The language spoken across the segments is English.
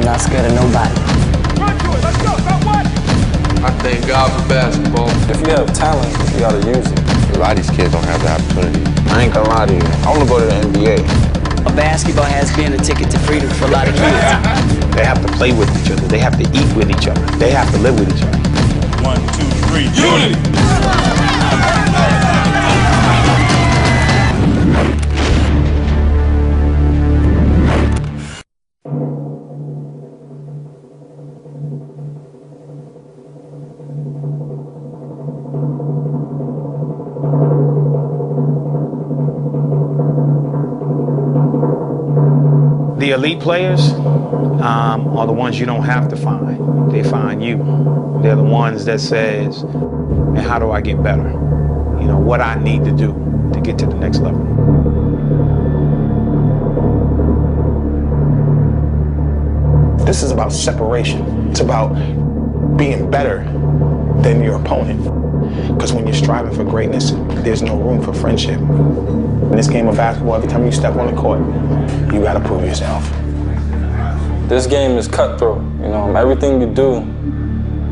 not scared of nobody. Run to it, let's go, got one! I thank God for basketball. If you have talent, you gotta use it. A lot of these kids don't have the opportunity. I ain't gonna lie to you. I wanna go to the NBA. A basketball has been a ticket to freedom for a lot of kids. They have to play with each other. They have to eat with each other. They have to live with each other. 1, 2, 3, unity! The elite players are the ones you don't have to find. They find you. They're the ones that says, man, how do I get better? You know, what I need to do to get to the next level. This is about separation. It's about being better than your opponent. Because when you're striving for greatness, there's no room for friendship. In this game of basketball, every time you step on the court, you gotta prove yourself. This game is cutthroat, you know, everything you do,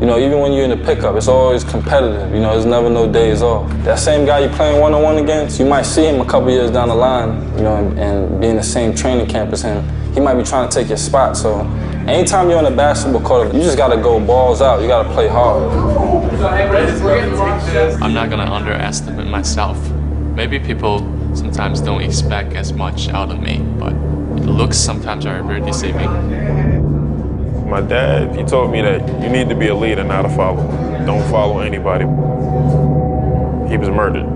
you know, even when you're in the pickup, it's always competitive, you know, there's never no days off. That same guy you're playing one-on-one against, you might see him a couple years down the line, you know, and be in the same training camp as him. He might be trying to take your spot, so anytime you're on a basketball court, you just gotta go balls out, you gotta play hard. I'm not gonna underestimate myself. Maybe people sometimes don't expect as much out of me, but the looks sometimes are very deceiving. My dad, he told me that you need to be a leader, not a follower. Don't follow anybody. He was murdered.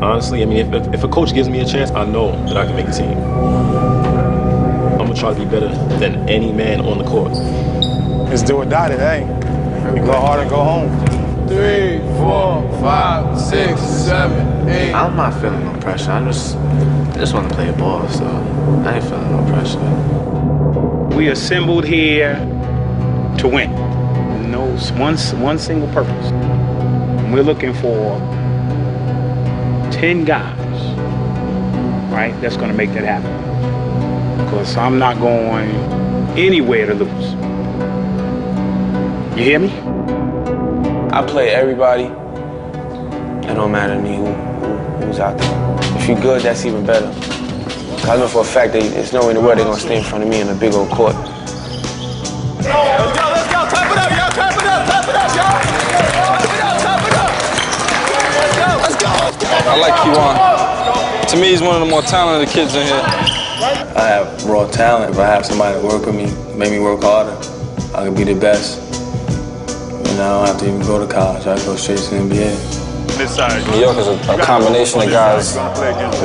Honestly, I mean, if a coach gives me a chance, I know that I can make a team. I'm gonna try to be better than any man on the court. It's do or die today. We go hard and go home. 3, 4, 5, 6, 7, 8. I'm not feeling no pressure. I just want to play ball, so I ain't feeling no pressure. We assembled here to win. No one single purpose. We're looking for 10 guys, right? That's gonna make that happen. Because I'm not going anywhere to lose. You hear me? I play everybody. It don't matter to me who's out there. If you're good, that's even better. I know for a fact that there's no way in the world they're gonna stay in front of me in a big old court. Let's go, type it up, y'all, type it up, y'all. Type it up. Let's go. I like Kiwan. To me, he's one of the more talented kids in here. I have raw talent. If I have somebody to work with me, make me work harder, I can be the best. And I don't have to even go to college. I go straight to the NBA. New York is a combination of guys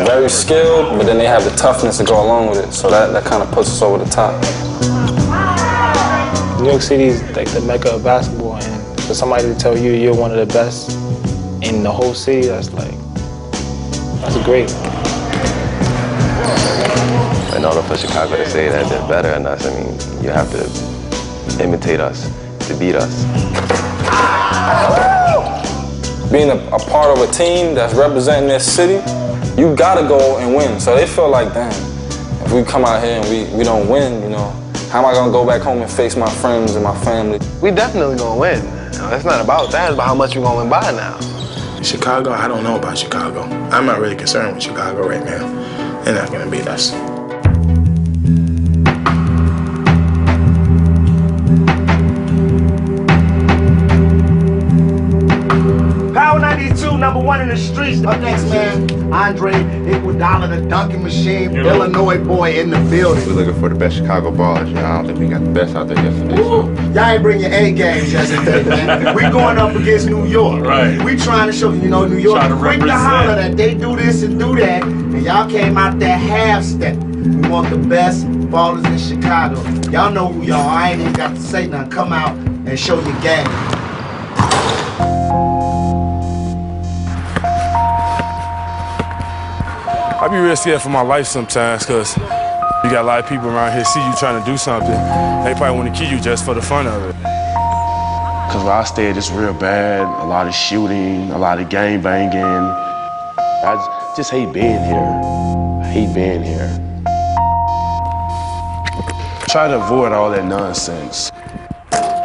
very skilled, but then they have the toughness to go along with it. So that kind of puts us over the top. New York City is like the mecca of basketball, and for somebody to tell you you're one of the best in the whole city, that's great. In order for Chicago to say that they're better than us, I mean, you have to imitate us to beat us. Being a part of a team that's representing this city, you gotta go and win. So they feel like, damn, if we come out here and we don't win, you know, how am I gonna go back home and face my friends and my family? We definitely gonna win. It's not about that, it's about how much we're gonna win by now. Chicago, I don't know about Chicago. I'm not really concerned with Chicago right now. They're not gonna beat us. Power 92, #1 in the streets. Up next, man, Andre Iguodala, the dunking machine, Illinois boy in the building. We're looking for the best Chicago ballers. You know, I don't think we got the best out there yesterday. So. Y'all ain't bring your A games yesterday, man. We going up against New York. Right. We trying to show, you know, New York quick to holler that they do this and do that, and y'all came out there half-step. We want the best ballers in Chicago. Y'all know who y'all are. I ain't even got to say nothing. Come out and show your game. I be real scared for my life sometimes, because you got a lot of people around here see you trying to do something. They probably want to kill you just for the fun of it. Because where I stayed, it's real bad. A lot of shooting, a lot of gang banging. I just hate being here. I hate being here. try to avoid all that nonsense.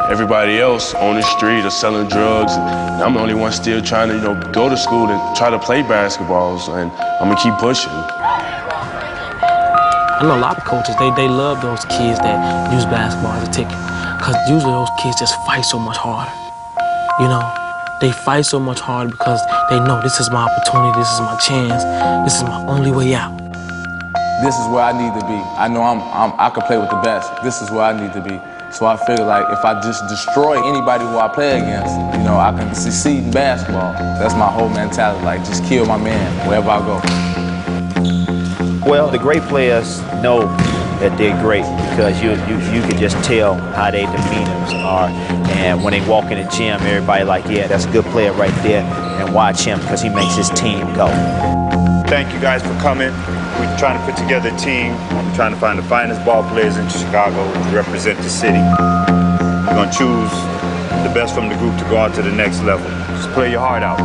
Everybody else on the street are selling drugs, and I'm the only one still trying to, go to school and try to play basketball, and I'm gonna keep pushing. I know a lot of coaches, they love those kids that use basketball as a ticket, because usually those kids just fight so much harder. They fight so much harder because they know this is my opportunity, this is my chance, this is my only way out. This is where I need to be. I know I can play with the best. This is where I need to be. So I feel like if I just destroy anybody who I play against, I can succeed in basketball. That's my whole mentality, like just kill my man wherever I go. Well, the great players know that they're great because you can just tell how their demeanors are. And when they walk in the gym, everybody like, yeah, that's a good player right there. And watch him because he makes his team go. Thank you guys for coming. We're trying to put together a team. We're trying to find the finest ball players in Chicago to represent the city. We're going to choose the best from the group to go on to the next level. Just play your heart out.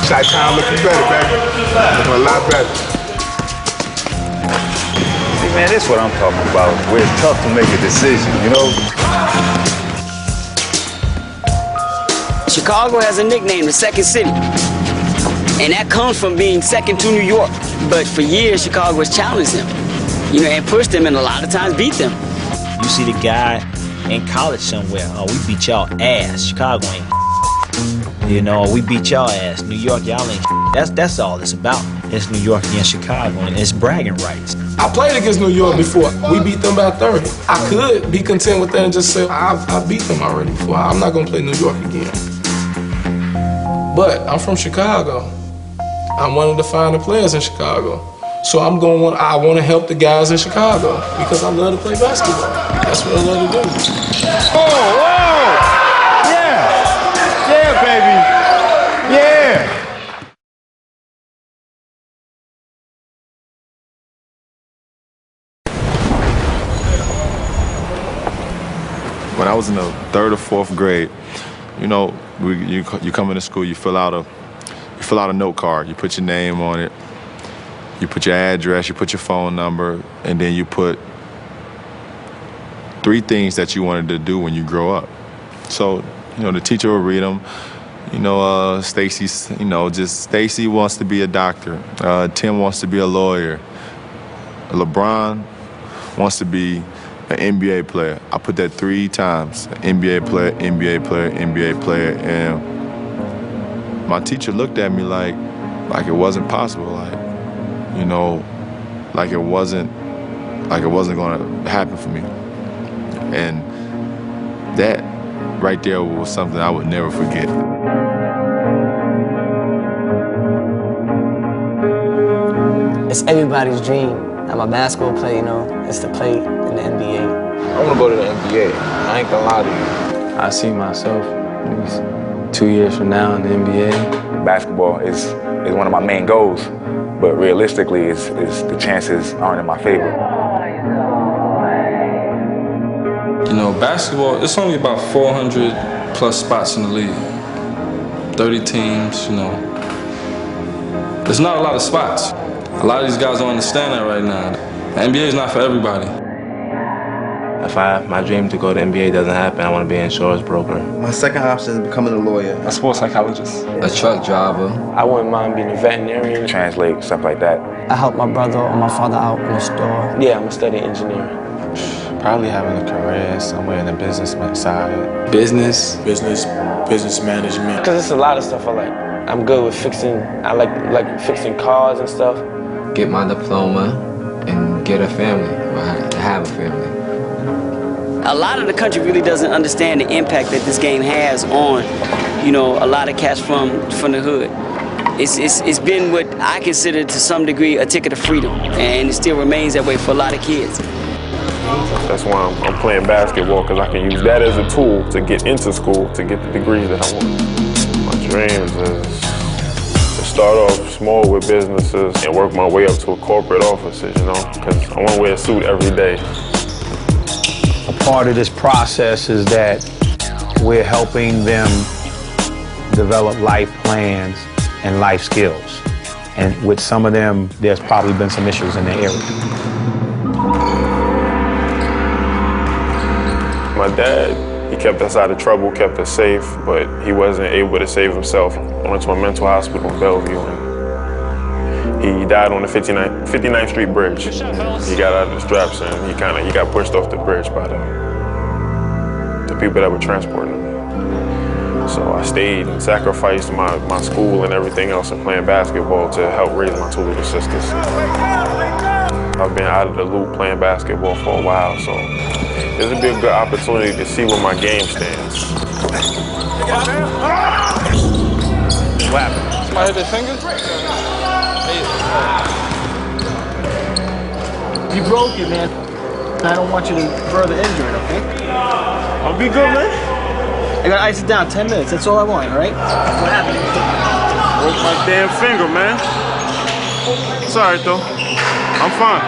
Chi-Town looking better, baby. Looking a lot better. See, man, that's what I'm talking about. Where it's tough to make a decision, Chicago has a nickname, the Second City. And that comes from being second to New York. But for years, Chicago has challenged them, and pushed them and a lot of times beat them. You see the guy in college somewhere, oh, we beat y'all ass. Chicago ain't we beat y'all ass. New York, y'all ain't That's all it's about. It's New York against Chicago, and it's bragging rights. I played against New York before. We beat them by 30. I could be content with that and just say, I beat them already before. I'm not going to play New York again. But I'm from Chicago. I'm one of the finer players in Chicago. So I want to help the guys in Chicago because I love to play basketball. That's what I love to do. Oh, whoa! Yeah! Yeah, baby! Yeah! When I was in the 3rd or 4th grade, you come into school, you fill out a note card. You put your name on it, you put your address, you put your phone number, and then you put 3 things that you wanted to do when you grow up. So, the teacher will read them. Stacy, Stacy wants to be a doctor. Tim wants to be a lawyer. LeBron wants to be an NBA player. I put that 3 times. NBA player, NBA player, NBA player, and my teacher looked at me like it wasn't possible, like it wasn't gonna happen for me. And that right there was something I would never forget. It's everybody's dream. I'm a basketball player, is to play in the NBA. I want to go to the NBA. I ain't gonna lie to you. I see myself maybe 2 years from now in the NBA. Basketball is one of my main goals, but realistically, the chances aren't in my favor. Basketball, it's only about 400 plus spots in the league. 30 teams, There's not a lot of spots. A lot of these guys don't understand that right now. The NBA is not for everybody. If my dream to go to NBA doesn't happen, I want to be an insurance broker. My second option is becoming a lawyer. A sports psychologist. A truck driver. I wouldn't mind being a veterinarian. Translate, stuff like that. I help my brother or my father out in the store. Yeah, I'm gonna study engineering. Probably having a career somewhere in the business side. Business management. Because it's a lot of stuff I like. I'm good with fixing, I like fixing cars and stuff. Get my diploma and get a family, or have a family. A lot of the country really doesn't understand the impact that this game has on, a lot of cats from the hood. It's been what I consider to some degree a ticket to freedom, and it still remains that way for a lot of kids. That's why I'm playing basketball, because I can use that as a tool to get into school, to get the degrees that I want. My dreams is to start off small with businesses and work my way up to a corporate offices, because I want to wear a suit every day. A part of this process is that we're helping them develop life plans and life skills. And with some of them, there's probably been some issues in the area. My dad, he kept us out of trouble, kept us safe, but he wasn't able to save himself. I went to a mental hospital in Bellevue, and he died on the 59th Street Bridge. He got out of the straps, and he got pushed off the bridge by the people that were transporting him. So I stayed and sacrificed my school and everything else and playing basketball to help raise my two little sisters. I've been out of the loop playing basketball for a while, so this would be a good opportunity to see where my game stands. What happened? Somebody hit their finger? You broke it, man. I don't want you to further injure it, okay? I'll be good, man. I gotta ice it down 10 minutes. That's all I want, all right? What happened? Broke my damn finger, man. It's all right, though. I'm fine.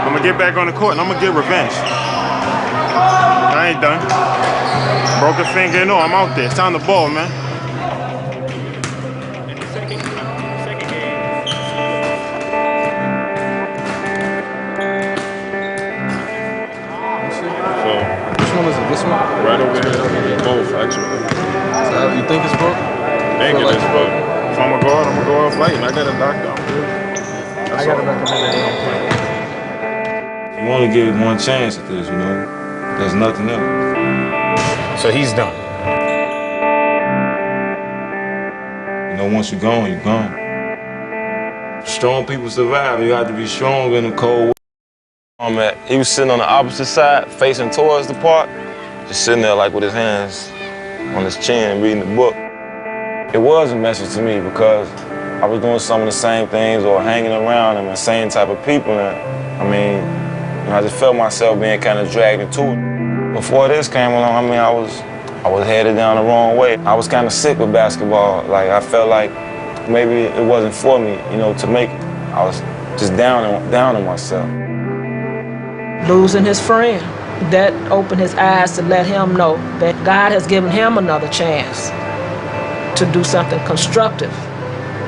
I'm gonna get back on the court and I'm gonna get revenge. I ain't done. Broke a finger and all, I'm out there. It's time to ball, man. Which one is it? This one? Right over here. Both, actually. So you think it's broke? Think it is, but if I'm gonna go out, I'm gonna go out fighting. I got a doctor. I gotta recommend that they don't play. You want to give it one chance at this, you know? There's nothing else. So he's done. You know, once you're gone, you're gone. Strong people survive. You have to be strong in the cold. He was sitting on the opposite side, facing towards the park, just sitting there like with his hands on his chin, reading the book. It was a message to me because I was doing some of the same things or hanging around and the same type of people. And I mean, you know, I just felt myself being kind of dragged into it. Before this came along, I mean, I was headed down the wrong way. I was kind of sick with basketball. Like, I felt like maybe it wasn't for me, you know, to make it. I was just down on myself. Losing his friend, that opened his eyes to let him know that God has given him another chance to do something constructive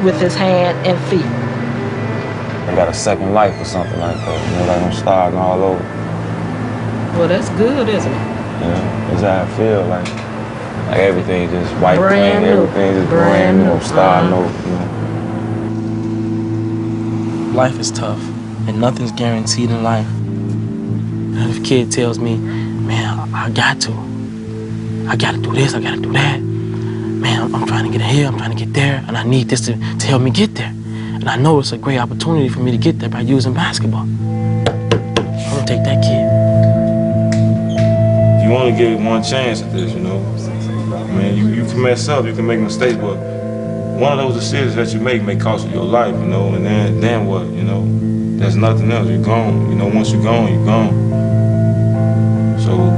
with his hand and feet. I got a second life or something like that, you know, like I'm starting all over. Well, that's good, isn't it? You know, that's how I feel, like everything just white Brand clean, new. everything just brand new, starting over, you know. Life is tough, and nothing's guaranteed in life. And if a kid tells me, man, I gotta do this, I gotta do that. Man, I'm trying to get here, I'm trying to get there, and I need this to help me get there. And I know it's a great opportunity for me to get there by using basketball. I'm gonna take that kid. You want to give it one chance at this, you know? I mean, you can mess up, you can make mistakes, but one of those decisions that you make may cost you your life, you know, and then what, you know? There's nothing else, you're gone. You know, once you're gone, you're gone. So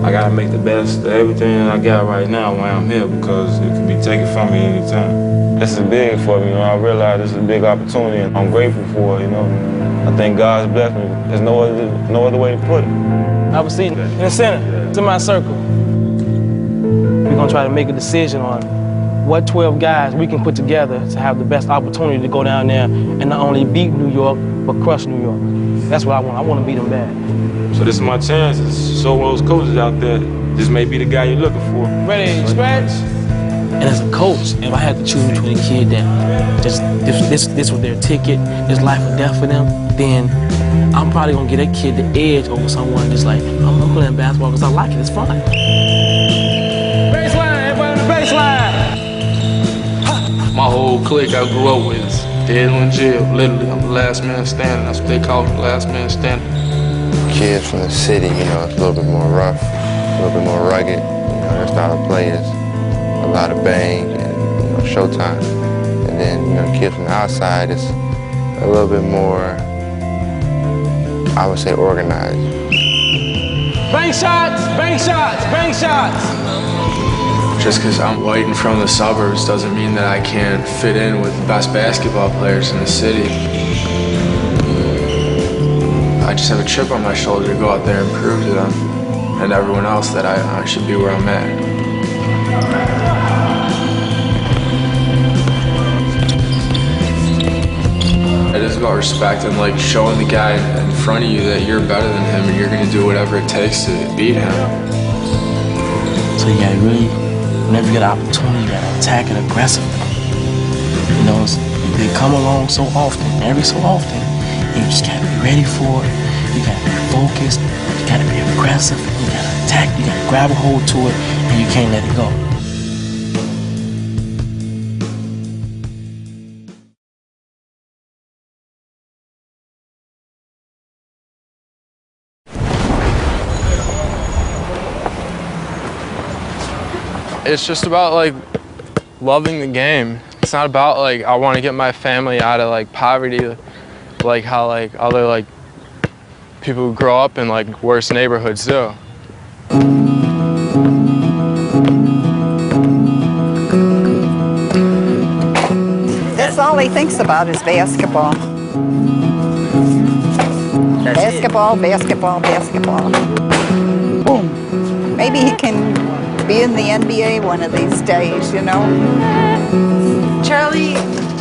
I gotta make the best of everything I got right now while I'm here because it can be taken from me anytime. This is big for me, you know. I realize this is a big opportunity and I'm grateful for it, you know. I think God's blessed me. There's no other way to put it. I was sitting in the center, to my circle. We're gonna try to make a decision on what 12 guys we can put together to have the best opportunity to go down there and not only beat New York, but crush New York. That's what I want. I want to beat them bad. So this is my chance to show those coaches out there, this may be the guy you're looking for. Ready, stretch? And as a coach, if I had to choose between a kid that just this was their ticket, this life or death for them, then I'm probably gonna get that kid the edge over someone just like, I'm playing basketball because I like it, it's fun. Baseline, everybody on the baseline. My whole clique I grew up with is dead in jail. Literally, I'm the last man standing. That's what they call me, the last man standing. Kids from the city, you know, it's a little bit more rough, a little bit more rugged. You know, their style of play is a lot of bang and, you know, showtime. And then, you know, kids from the outside is a little bit more, I would say, organized. Bank shots, bank shots, bank shots. Just because I'm white and from the suburbs doesn't mean that I can't fit in with the best basketball players in the city. I just have a chip on my shoulder to go out there and prove to them and everyone else that I should be where I'm at. It's about respect and like showing the guy in front of you that you're better than him and you're gonna do whatever it takes to beat him. So you gotta really, whenever you get an opportunity, you gotta attack it aggressively. You know, they come along so often, every so often, and you just gotta be ready for it. You gotta be focused, you gotta be aggressive, you gotta attack, you gotta grab a hold to it, and you can't let it go. It's just about like loving the game. It's not about like I want to get my family out of like poverty, like how like other like people who grow up in like worse neighborhoods do. That's all he thinks about is basketball. Basketball, basketball, basketball. Boom. Maybe he can be in the NBA one of these days, you know. Charlie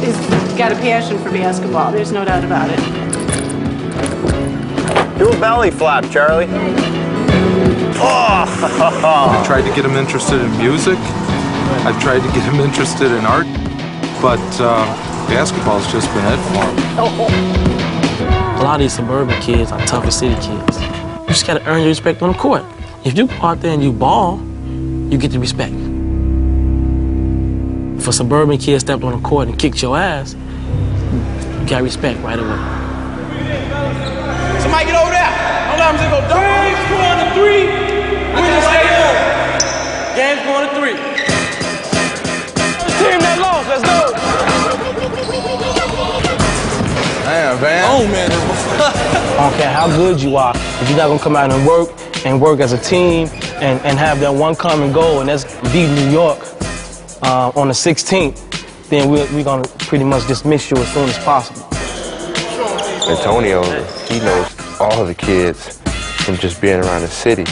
has got a passion for basketball. There's no doubt about it. Do a belly flap, Charlie. I tried to get him interested in music. I've tried to get him interested in art. But basketball's just been it for him. A lot of these suburban kids are tougher city kids. You just gotta earn your respect on the court. If you go out there and you ball, you get the respect. If a suburban kid stepped on the court and kicked your ass, you got respect right away. Somebody get over there. Hold on, I'm just gonna Game's going to 3. Winning stay on. Game's going to 3. Team that lost, let's go. Damn, man. Oh, man. I don't care how good you are, if you're not gonna come out and work as a team and have that one common goal, and that's beat New York on the 16th, then we're gonna pretty much dismiss you as soon as possible. Antonio, he knows all the kids from just being around the city.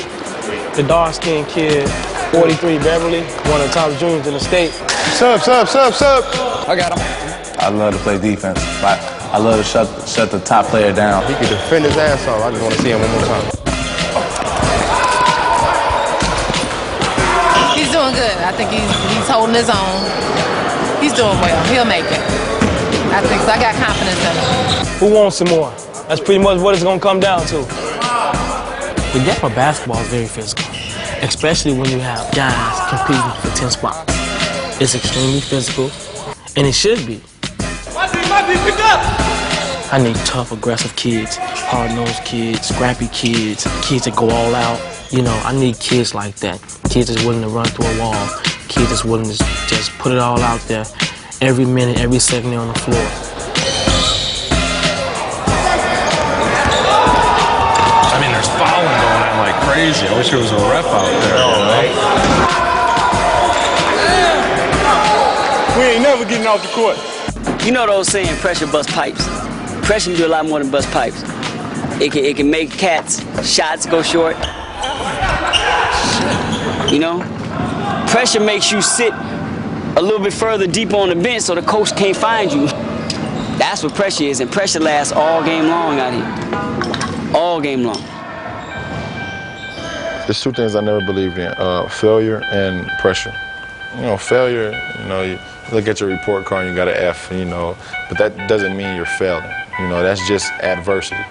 The dark-skinned kid, 43 Beverly, one of the top juniors in the state. Sub. I got him. I love to play defense. I love to shut the top player down. He can defend his ass off. I just want to see him one more time. He's doing good. I think he's holding his own. He's doing well. He'll make it. I think so. I got confidence in him. Who wants some more? That's pretty much what it's gonna come down to. The game of basketball is very physical, especially when you have guys competing for 10 spots. It's extremely physical, and it should be. Pick up. I need tough, aggressive kids, hard-nosed kids, scrappy kids that go all out. You know, I need kids like that. Kids that's willing to run through a wall. Kids that's willing to just put it all out there every minute, every second they're on the floor. I mean, there's fouling going on like crazy. I wish there was a ref out there. We ain't never getting off the court. You know those saying, pressure bust pipes. Pressure can do a lot more than bust pipes. It can make cats' shots go short. You know? Pressure makes you sit a little bit further deep on the bench so the coach can't find you. That's what pressure is, and pressure lasts all game long out here. All game long. There's two things I never believed in, failure and pressure. You know, failure, you know, you look at your report card and you got an F, you know, but that doesn't mean you're failing. You know, that's just adversity.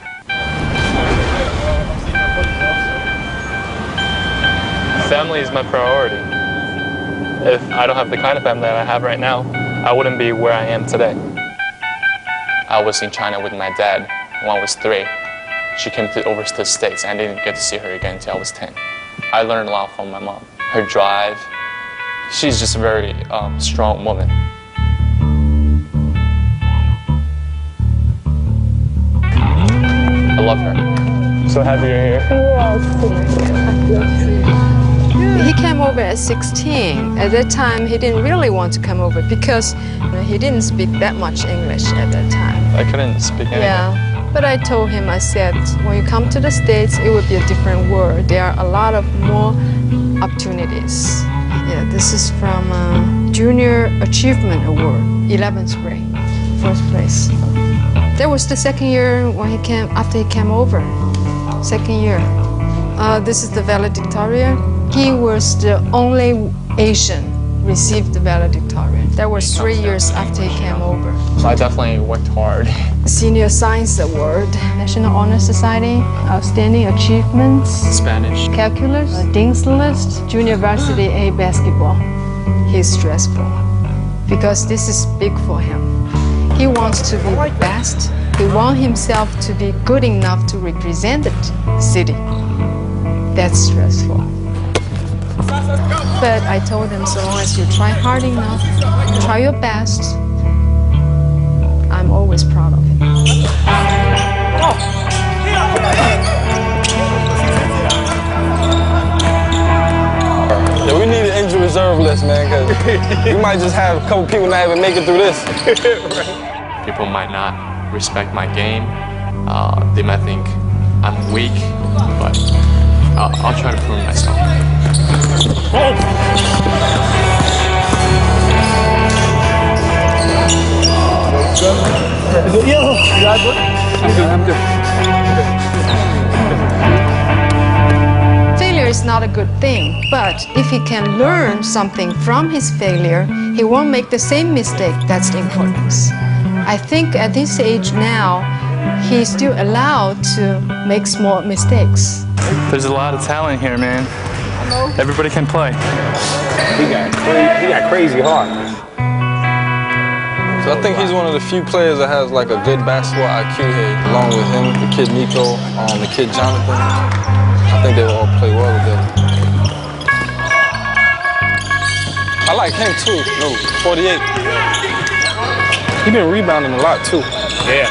Family is my priority. If I don't have the kind of family that I have right now, I wouldn't be where I am today. I was in China with my dad when I was 3. She came over to the States and I didn't get to see her again until I was 10. I learned a lot from my mom. Her drive, she's just a very strong woman. I love her. So happy you're here. He came over at 16. At that time, he didn't really want to come over because he didn't speak that much English at that time. I couldn't speak anything. Yeah, but I told him, I said, when you come to the States, it would be a different world. There are a lot of more opportunities. Yeah, this is from Junior Achievement Award, 11th grade, first place. That was the second year when he came, after he came over. Second year. This is the valedictorian. He was the only Asian received the valedictorian. That was 3 years after he came over. So I definitely worked hard. Senior Science Award, National Honor Society, Outstanding Achievements, Spanish, Calculus, Dean's List, Junior Varsity A basketball. He's stressful because this is big for him. He wants to be the best. He wants himself to be good enough to represent the city. That's stressful. But I told him, so long as you try hard enough, try your best, I'm always proud of him. Yeah, we need an injury reserve list, man, because we might just have a couple people not even make it through this. People might not respect my game. They might think I'm weak, but I'll try to prove myself. Failure is not a good thing, but if he can learn something from his failure, he won't make the same mistake. That's the importance. I think at this age now, he's still allowed to make small mistakes. There's a lot of talent here, man. Everybody can play. He got crazy heart. So I think he's one of the few players that has like a good basketball IQ here, along with him, the kid Nico, the kid Jonathan. I think they will all play well together. I like him too. No, 48. He been rebounding a lot too. Yeah.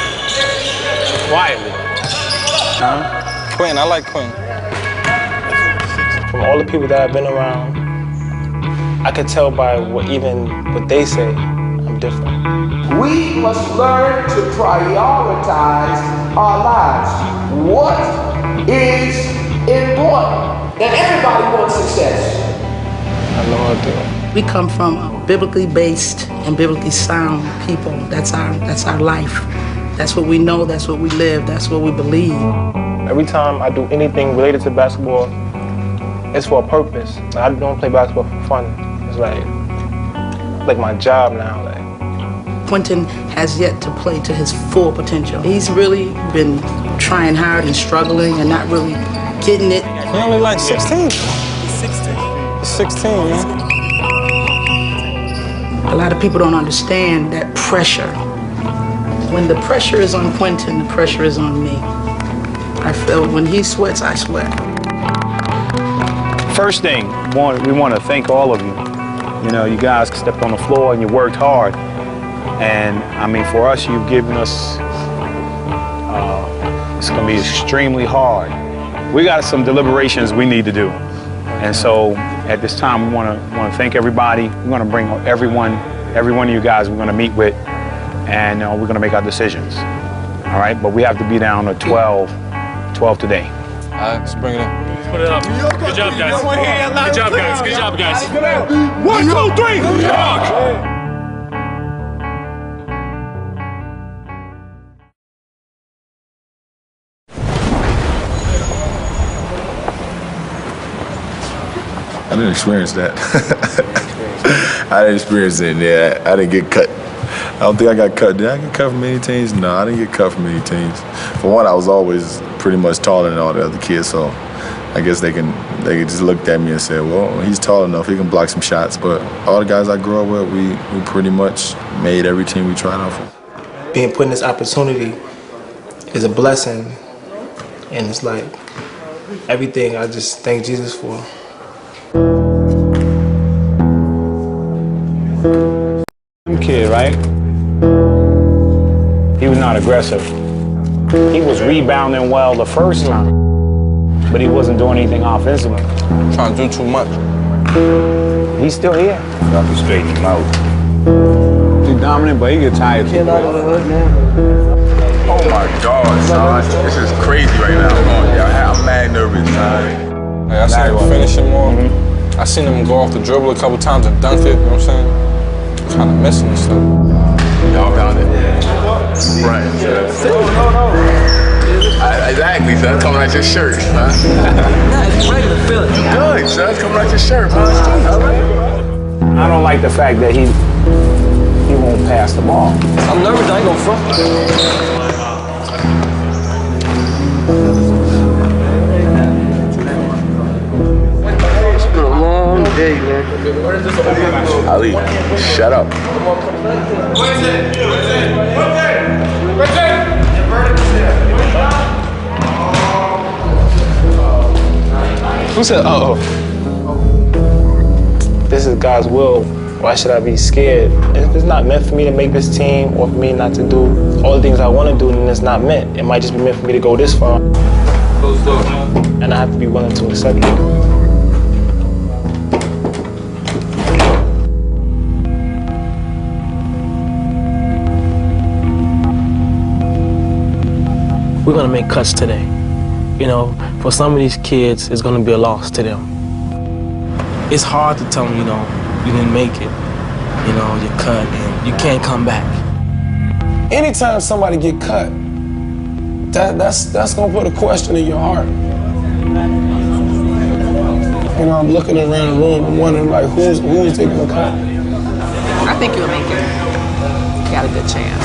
Quietly. Quinn, I like Quinn. From all the people that I've been around, I could tell by what they say, I'm different. We must learn to prioritize our lives. What is important? And everybody wants success. I know I do. We come from biblically based and biblically sound people. That's our life. That's what we know, that's what we live, that's what we believe. Every time I do anything related to basketball, it's for a purpose. I don't play basketball for fun. It's like my job now. Quentin has yet to play to his full potential. He's really been trying hard and struggling and not really getting it. He only like 16. He's 16. He's 16, man. A lot of people don't understand that pressure. When the pressure is on Quentin, the pressure is on me. I feel when he sweats, I sweat. First thing, we want to thank all of you. You know, you guys stepped on the floor and you worked hard. And I mean, for us, you've given us, it's going to be extremely hard. We got some deliberations we need to do. And so at this time, we want to thank everybody. We're going to bring every one of you guys we're going to meet with, and we're going to make our decisions. All right, but we have to be down to 12 today. All right, let's bring it in. Put it up. Good job, guys. Good job, guys. Good job, guys. 1, 2, 3. New York. I didn't experience that. I didn't experience it. Yeah, I didn't get cut. I don't think I got cut. Did I get cut from any teams? No, I didn't get cut from any teams. For one, I was always pretty much taller than all the other kids, so I guess they just looked at me and said, well, he's tall enough, he can block some shots. But all the guys I grew up with, we pretty much made every team we tried out for. Being put in this opportunity is a blessing, and it's like everything I just thank Jesus for. Kid, right? He was not aggressive. He was rebounding well the first time, but he wasn't doing anything offensively. Trying to do too much. He's still here. Got to straighten him out. He's dominant, but he gets tired too. Oh my God, son. This is crazy right now. I'm mad nervous, son. Hey, I seen him finish him more. I seen him go off the dribble a couple times and dunk it, you know what I'm saying? Kind of missing and stuff. Y'all found it. Right. Exactly, son. Coming out your shirt, huh? Nah, it's regular feeling. Good, son. Coming out your shirt, man. I don't like the fact that he won't pass the ball. I'm nervous. I ain't gonna front. It's been a long day, man. Ali, shut up. Who said, uh-oh? This is God's will. Why should I be scared? If it's not meant for me to make this team or for me not to do all the things I want to do, then it's not meant. It might just be meant for me to go this far. And I have to be willing to accept it. We're gonna make cuts today. You know, for some of these kids, it's gonna be a loss to them. It's hard to tell them, you know, you didn't make it. You know, you're cut and you can't come back. Anytime somebody get cut, that's gonna put a question in your heart. You know, I'm looking around the room, I'm wondering like who's they gonna cut? I think you'll make it. You got a good chance.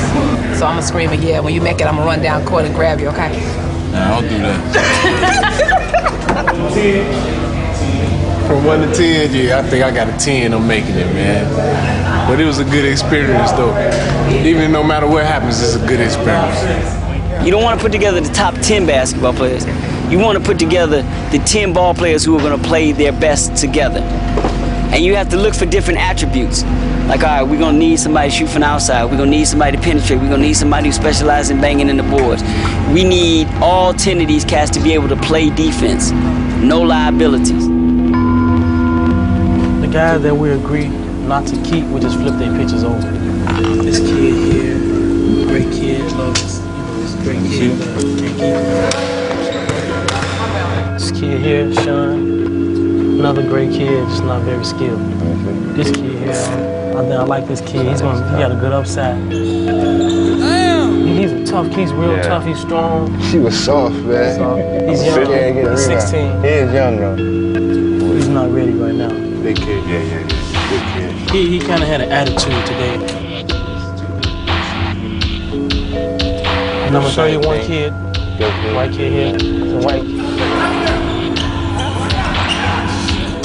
So I'm gonna scream a yeah. When you make it, I'm gonna run down court and grab you, okay? Nah, I'll do that. From 1 to 10, yeah, I think I got a 10 on making it, man. But it was a good experience, though. Even no matter what happens, it's a good experience. You don't want to put together the top 10 basketball players. You want to put together the 10 ball players who are going to play their best together. And you have to look for different attributes. Like, all right, we're going to need somebody to shoot from the outside. We're going to need somebody to penetrate. We're going to need somebody who specializes in banging in the boards. We need all 10 of these cats to be able to play defense. No liabilities. The guys that we agree not to keep, we just flip their pitches over. This kid here, great kid, love this, you know, this great kid, can't keep it. This kid here, Sean, another great kid, just not very skilled. This kid here, I like this kid. He got a good upside. He's tough. He's real tough. He's strong. She was soft, man. He's young. He's 16. He is young, though. He's not ready right now. Big kid. Yeah. Big kid. He kind of had an attitude today. Number 31 kid, white kid here, the white kid.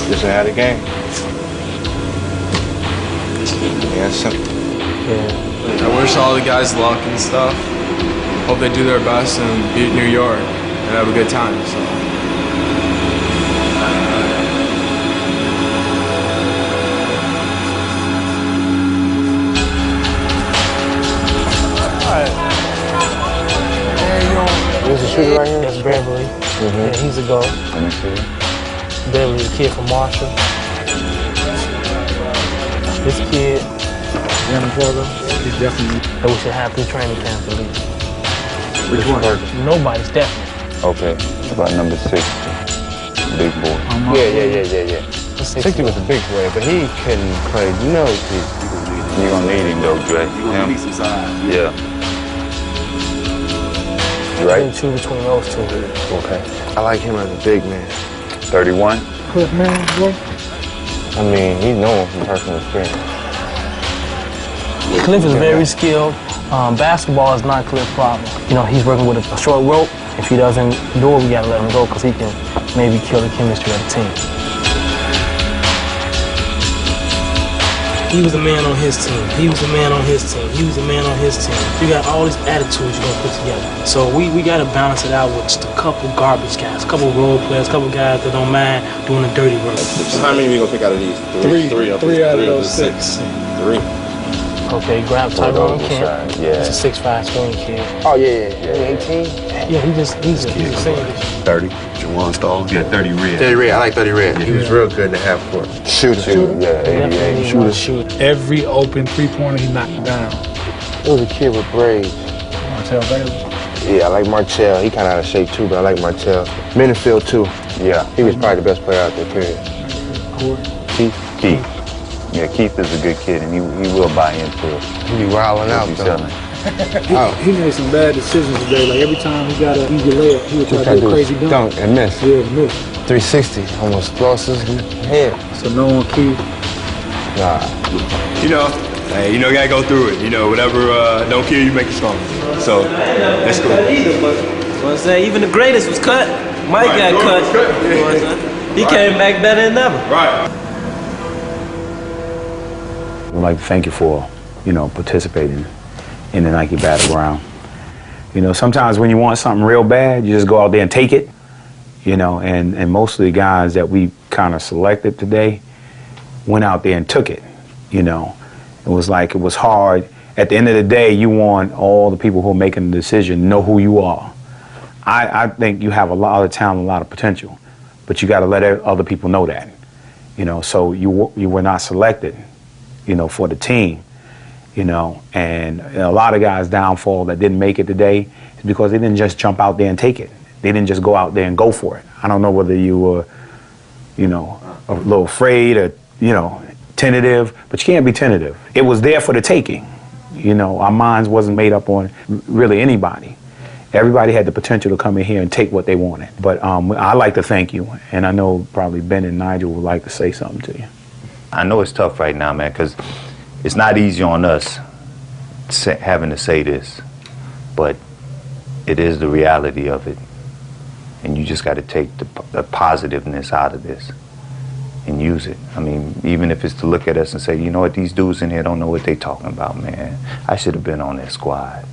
Just had a game. Yeah, simple. Yeah. I wish all the guys luck and stuff. Hope they do their best and beat New York and have a good time. So. There's a shooter right here? That's Beverly. Yeah, he's a go. Let me see. Beverly, the kid from Marshall. This kid, he's definitely. That we should have through training camp at least. Which one? Nobody's definitely. Okay, about number 6. Big boy. Yeah. 60 was a big boy, but he couldn't play. No, you're gonna need him though, Dre. Him. Yeah. You right? Choose between those two. Okay. I like him as a big man. 31? Cliff man, boy. I mean, he's known from personal experience. Cliff is very skilled. Basketball is not Cliff's problem. You know, he's working with a short rope. If he doesn't do it, we gotta let him go because he can maybe kill the chemistry of the team. He was a man on his team. He was a man on his team. He was a man on his team. You got all these attitudes you're gonna put together. So we gotta balance it out with just a couple garbage guys, a couple role players, a couple guys that don't mind doing the dirty work. So how many are we gonna pick out of these? Three out of those 6. 3. Okay, grab Tyrone Kent. Yeah. He's a 6'5" swing kid. Oh yeah. 18? Yeah, he's a senior. 30. Jawan Stall. Yeah, 30 red. 30 red. I like 30 red. He was real good in the half court. Shooter. Yeah. Shoot. Every open three-pointer he knocked down. There was a kid with braids. Martell Bailey. Yeah, I like Martell. He kind of out of shape too, but I like Martell. Minifield too. Yeah, he was probably the best player out there, period. Corey. Keith. Yeah, Keith is a good kid, and he will buy into it. He be wilding out, though. He made some bad decisions today. Like every time he got an easy layup, he would try to do a crazy dunk. And miss. Yeah, miss. 360, almost lost his head. So no one Keith. Nah. You know, hey, you gotta go through it. You know, whatever don't kill you, make you stronger. So that's cool. I'm saying, even the greatest was cut. Mike got cut. He came back better than ever. Right. I'd like to thank you for, participating in the Nike Battleground. Sometimes when you want something real bad, you just go out there and take it. And most of the guys that we kind of selected today went out there and took it. It was hard. At the end of the day, you want all the people who are making the decision to know who you are. I think you have a lot of talent, a lot of potential, but you got to let other people know that. So you were not selected, for the team. And a lot of guys' downfall that didn't make it today is because they didn't just jump out there and take it. They didn't just go out there and go for it. I don't know whether you were, a little afraid or, tentative, but you can't be tentative. It was there for the taking. Our minds wasn't made up on really anybody. Everybody had the potential to come in here and take what they wanted. But I'd like to thank you, and I know probably Ben and Nigel would like to say something to you. I know it's tough right now, man, because it's not easy on us having to say this, but it is the reality of it. And you just got to take the positiveness out of this and use it. I mean, even if it's to look at us and say, you know what, these dudes in here don't know what they talking about, man. I should have been on that squad.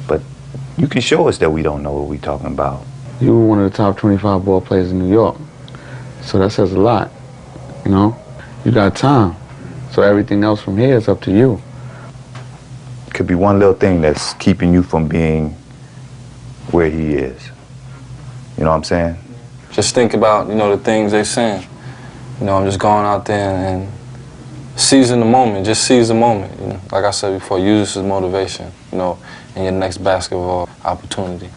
But you can show us that we don't know what we talking about. You were one of the top 25 ball players in New York. So that says a lot, You got time. So everything else from here is up to you. It could be one little thing that's keeping you from being where he is. You know what I'm saying? Just think about, the things they saying. I'm just going out there and seizing the moment, just seize the moment. Like I said before, use this as motivation, in your next basketball opportunity.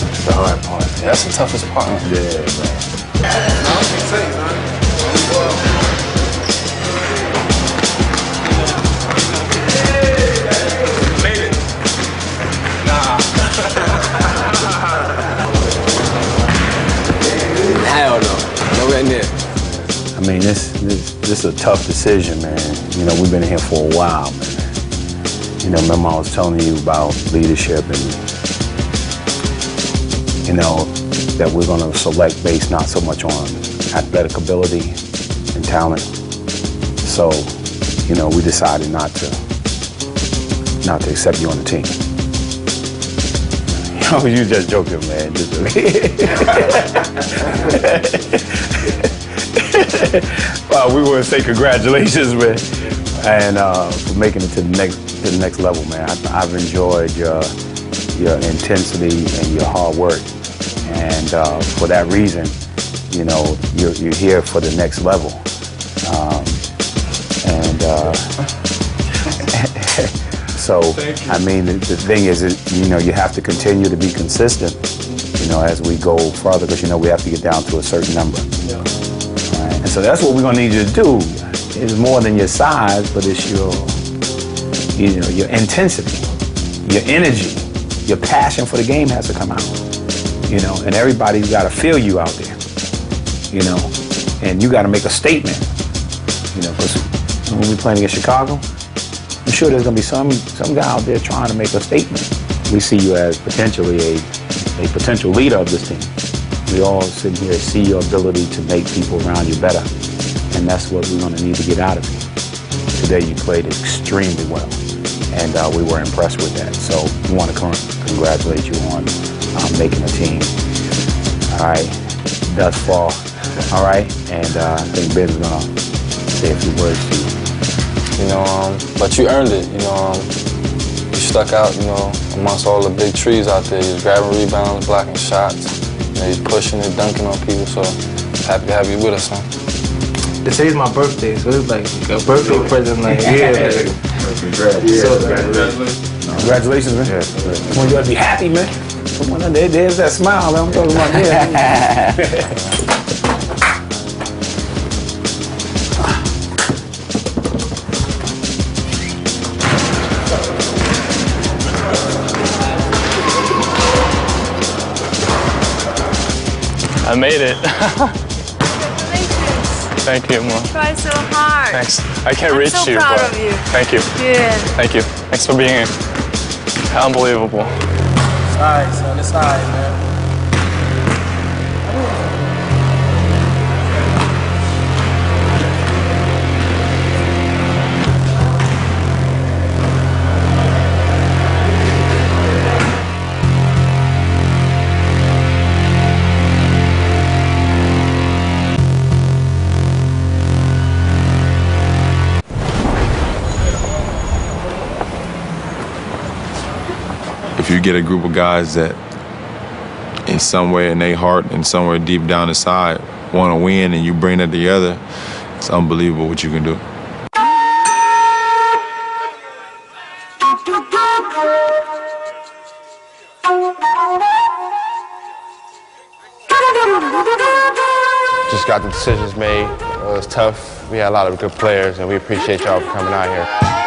That's the hard part. Yeah, that's the toughest part. Yeah, man. Hell no. Nowhere near. I mean, this is a tough decision, man. We've been here for a while, man. Remember I was telling you about leadership and, that we're going to select based not so much on athletic ability and talent. So, we decided not to accept you on the team. You just joking, man. Just joking. Well, we want to say congratulations, man, and for making it to the next level, man. I've enjoyed your intensity and your hard work, and for that reason, you're here for the next level. So, I mean, the thing is, you have to continue to be consistent, as we go further, because, we have to get down to a certain number. Right? And so that's what we're going to need you to do. It's more than your size, but it's your intensity, your energy, your passion for the game has to come out, and everybody's got to feel you out there, and you got to make a statement, because when we're playing against Chicago, I'm sure there's going to be some guy out there trying to make a statement. We see you as potentially a potential leader of this team. We all sit here and see your ability to make people around you better, and that's what we're going to need to get out of you. Today you played extremely well, and we were impressed with that. So we want to congratulate you on making the team. All right, thus far. All right, and I think Ben's going to say a few words to you. But you earned it, you stuck out, amongst all the big trees out there. You're grabbing rebounds, blocking shots, you're pushing and dunking on people, so happy to have you with us, son. Today's my birthday, so it's like a birthday present. Like, yeah, like, Congratulations, man. Come on, you gotta be happy, man. Come on, there's that smile that I'm talking about there. I made it. Thank you, Mom. Try so hard. Thanks. I can't reach so you, proud but of you. thank you. Good. Thank you. Thanks for being here. Unbelievable. It's alright, son. It's alright, man. If you get a group of guys that in somewhere in their heart and somewhere deep down inside want to win and you bring that together, it's unbelievable what you can do. Just got the decisions made. It was tough. We had a lot of good players, and we appreciate y'all for coming out here.